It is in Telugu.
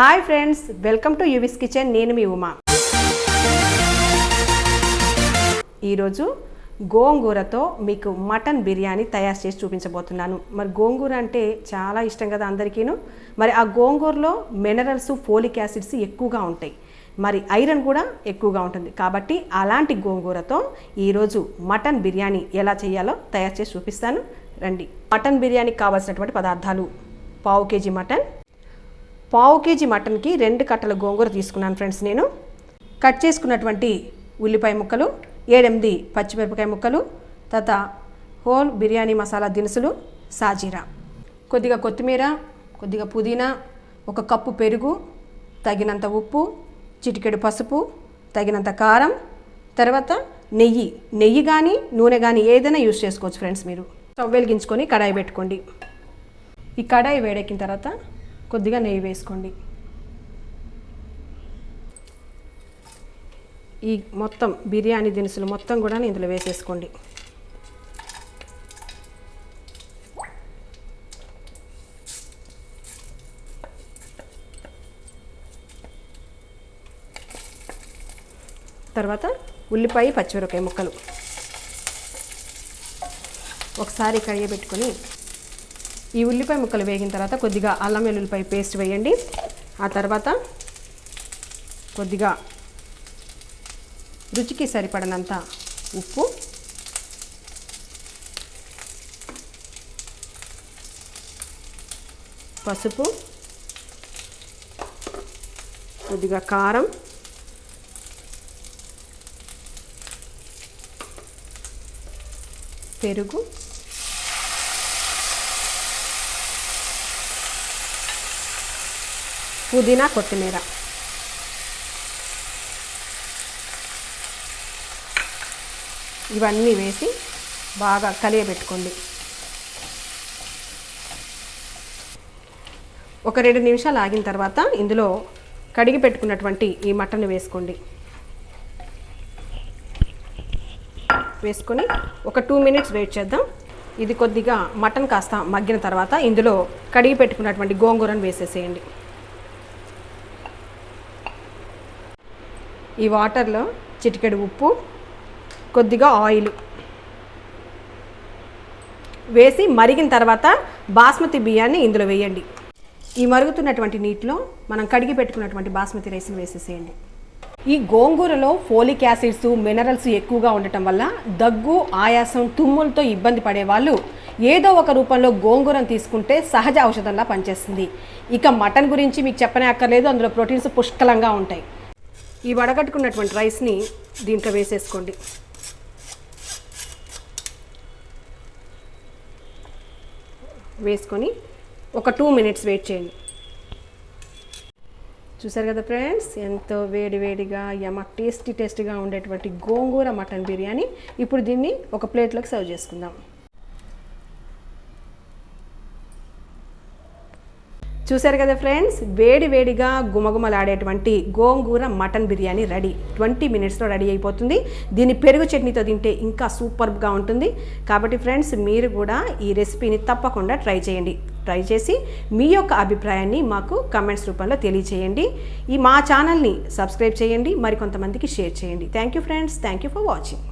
హాయ్ ఫ్రెండ్స్, వెల్కమ్ టు యువిస్ కిచెన్. నేను మీ ఉమా. ఈరోజు గోంగూరతో మీకు మటన్ బిర్యానీ తయారు చేసి చూపించబోతున్నాను. మరి గోంగూర అంటే చాలా ఇష్టం కదా అందరికీను. మరి ఆ గోంగూరలో మినరల్స్, ఫోలిక్ యాసిడ్స్ ఎక్కువగా ఉంటాయి. మరి ఐరన్ కూడా ఎక్కువగా ఉంటుంది. కాబట్టి అలాంటి గోంగూరతో ఈరోజు మటన్ బిర్యానీ ఎలా చేయాలో తయారు చేసి చూపిస్తాను. రండి. మటన్ బిర్యానీకి కావాల్సినటువంటి పదార్థాలు: పావు కేజీ మటన్, పావు కేజీ మటన్కి 2 కట్టల గోంగూర తీసుకున్నాను ఫ్రెండ్స్. నేను కట్ చేసుకున్నటువంటి ఉల్లిపాయ ముక్కలు, 7-8 పచ్చిమిరపకాయ ముక్కలు, తర్వాత హోల్ బిర్యానీ మసాలా దినుసులు, సాజీరా, కొద్దిగా కొత్తిమీర, కొద్దిగా పుదీనా, 1 కప్పు పెరుగు, తగినంత ఉప్పు, చిటికెడు పసుపు, తగినంత కారం, తర్వాత నెయ్యి కానీ నూనె కానీ ఏదైనా యూజ్ చేసుకోవచ్చు ఫ్రెండ్స్. మీరు స్టవ్ వెలిగించుకొని కడాయి పెట్టుకోండి. ఈ కడాయి వేడెక్కిన తర్వాత కొద్దిగా నెయ్యి వేసుకోండి. ఈ మొత్తం బిర్యానీ దినుసులు మొత్తం కూడా ఇందులో వేసేసుకోండి. తర్వాత ఉల్లిపాయ, పచ్చిమిరపకాయ ముక్కలు ఒకసారి కడిగి పెట్టుకొని ఈ ఉల్లిపాయ ముక్కలు వేగిన తర్వాత కొద్దిగా అల్లం వెల్లుల్లిపాయ పేస్ట్ వేయండి. ఆ తర్వాత కొద్దిగా రుచికి సరిపడనంత ఉప్పు, పసుపు, కొద్దిగా కారం, పెరుగు, పుదీనా, కొత్తిమీర, ఇవన్నీ వేసి బాగా కలియబెట్టుకోండి. ఒక 2 నిమిషాలు ఆగిన తర్వాత ఇందులో కడిగి పెట్టుకున్నటువంటి ఈ మటన్ వేసుకోండి. వేసుకొని ఒక 2 మినిట్స్ వెయిట్ చేద్దాం. ఇది కొద్దిగా మటన్ కాస్త మగ్గిన తర్వాత ఇందులో కడిగి పెట్టుకున్నటువంటి గోంగూరను వేసేసేయండి. ఈ వాటర్లో చిటికెడు ఉప్పు, కొద్దిగా ఆయిల్ వేసి మరిగిన తర్వాత బాస్మతి బియ్యాన్ని ఇందులో వేయండి. ఈ మరుగుతున్నటువంటి నీటిలో మనం కడిగి పెట్టుకున్నటువంటి బాస్మతి రైస్ని వేసేసేయండి. ఈ గోంగూరలో ఫోలిక్ యాసిడ్స్, మినరల్స్ ఎక్కువగా ఉండటం వల్ల దగ్గు, ఆయాసం, తుమ్ములతో ఇబ్బంది పడే వాళ్ళు ఏదో ఒక రూపంలో గోంగూరను తీసుకుంటే సహజ ఔషధంలా పనిచేస్తుంది. ఇక మటన్ గురించి మీకు చెప్పనే అక్కర్లేదు, అందులో ప్రోటీన్స్ పుష్కలంగా ఉంటాయి. ఈ వడగట్టుకున్నటువంటి రైస్ని దీంట్లో వేసేసుకోండి. వేసుకొని ఒక 2 మినిట్స్ వెయిట్ చేయండి. చూసారు కదా ఫ్రెండ్స్, ఎంతో వేడివేడిగా టేస్టీగా ఉండేటువంటి గోంగూర మటన్ బిర్యానీ. ఇప్పుడు దీన్ని ఒక ప్లేట్లోకి సర్వ్ చేసుకుందాం. చూసారు కదా ఫ్రెండ్స్, వేడివేడిగా గుమగుమలాడేటువంటి గోంగూర మటన్ బిర్యానీ రెడీ. 20 మినిట్స్లో రెడీ అయిపోతుంది. దీన్ని పెరుగు చట్నీతో తింటే ఇంకా సూపర్గా ఉంటుంది. కాబట్టి ఫ్రెండ్స్, మీరు కూడా ఈ రెసిపీని తప్పకుండా ట్రై చేయండి. ట్రై చేసి మీ యొక్క అభిప్రాయాన్ని మాకు కమెంట్స్ రూపంలో తెలియచేయండి. మా ఛానల్ని సబ్స్క్రైబ్ చేయండి, మరికొంతమందికి షేర్ చేయండి. Thank you friends, thank you for watching.